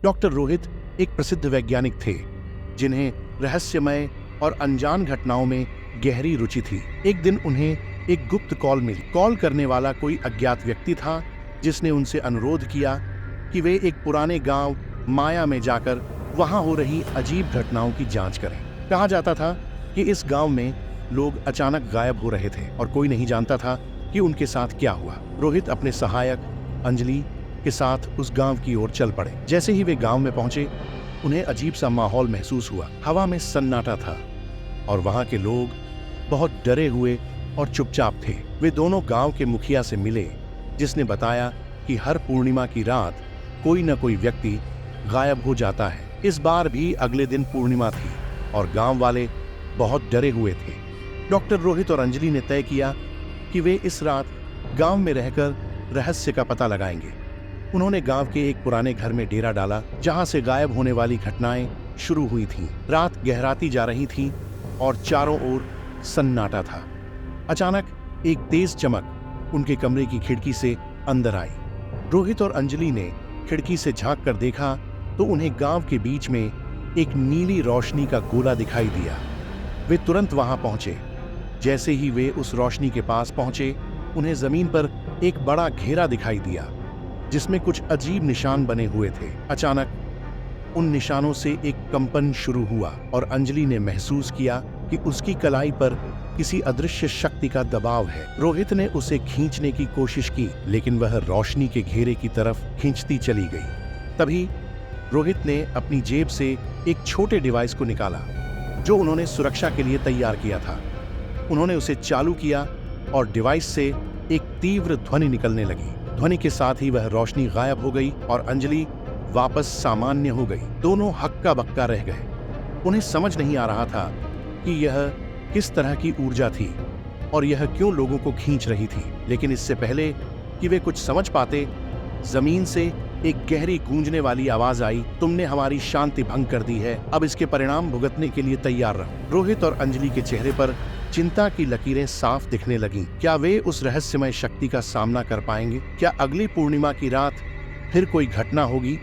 Doctor Rohit एक प्रसिद्ध वैज्ञानिक थे जिन्हें रहस्यमय और अनजान घटनाओं में गहरी रुचि थी। एक दिन उन्हें एक गुप्त कॉल मिली। कॉल करने वाला कोई अज्ञात व्यक्ति था जिसने उनसे अनुरोध किया कि वे एक पुराने गांव माया में जाकर वहां हो रही अजीब घटनाओं की जांच करें। कहा जाता था कि इस गांव में लोग अचानक गायब हो रहे थे और कोई नहीं जानता था कि उनके साथ क्या हुआ। रोहित अपने सहायक अंजलि के साथ उस गांव की ओर चल पड़े। जैसे ही वे गांव में पहुंचे, उन्हें अजीब सा माहौल महसूस हुआ। हवा में सन्नाटा था और वहां के लोग बहुत डरे हुए और चुपचाप थे। वे दोनों गांव के मुखिया से मिले, जिसने बताया कि हर पूर्णिमा की रात कोई न कोई व्यक्ति गायब हो जाता है। इस बार भी अगले दिन पूर्णिमा थी और गांव वाले बहुत डरे हुए थे। डॉक्टर रोहित और अंजलि ने तय किया कि वे इस रात गांव में रहकर रहस्य का पता लगाएंगे। उन्होंने गांव के एक पुराने घर में डेरा डाला, जहां से गायब होने वाली घटनाएं शुरू हुई थीं। रात गहराती जा रही थी और चारों ओर सन्नाटा था। अचानक एक तेज चमक उनके कमरे की खिड़की से अंदर आई। रोहित और अंजलि ने खिड़की से झांक कर देखा तो उन्हें गांव के बीच में एक नीली रोशनी का गोला दिखाई दिया। वे तुरंत वहां पहुंचे। जैसे ही वे उस रोशनी के पास पहुंचे, उन्हें जमीन पर एक बड़ा घेरा दिखाई दिया जिसमें कुछ अजीब निशान बने हुए थे। अचानक उन निशानों से एक कंपन शुरू हुआ और अंजलि ने महसूस किया कि उसकी कलाई पर किसी अदृश्य शक्ति का दबाव है। रोहित ने उसे खींचने की कोशिश की, लेकिन वह रोशनी के घेरे की तरफ खींचती चली गई। तभी रोहित ने अपनी जेब से एक छोटे डिवाइस को निकाला जो उन्होंने सुरक्षा के लिए तैयार किया था। उन्होंने उसे चालू किया और डिवाइस से एक तीव्र ध्वनि निकलने लगी। ध्वनि के साथ ही वह रोशनी गायब हो गई और अंजलि वापस सामान्य हो गई। दोनों हक्का बक्का रह गए। उन्हें समझ नहीं आ रहा था कि यह किस तरह की ऊर्जा थी और यह क्यों लोगों को खींच रही थी। लेकिन इससे पहले कि वे कुछ समझ पाते, जमीन से एक गहरी गूंजने वाली आवाज आई, तुमने हमारी शांति भंग कर दी है, अब इसके परिणाम भुगतने के लिए तैयार रहो। रोहित और अंजलि के चेहरे पर चिंता की लकीरें साफ दिखने लगीं। क्या वे उस रहस्यमय शक्ति का सामना कर पाएंगे? क्या अगली पूर्णिमा की रात फिर कोई घटना होगी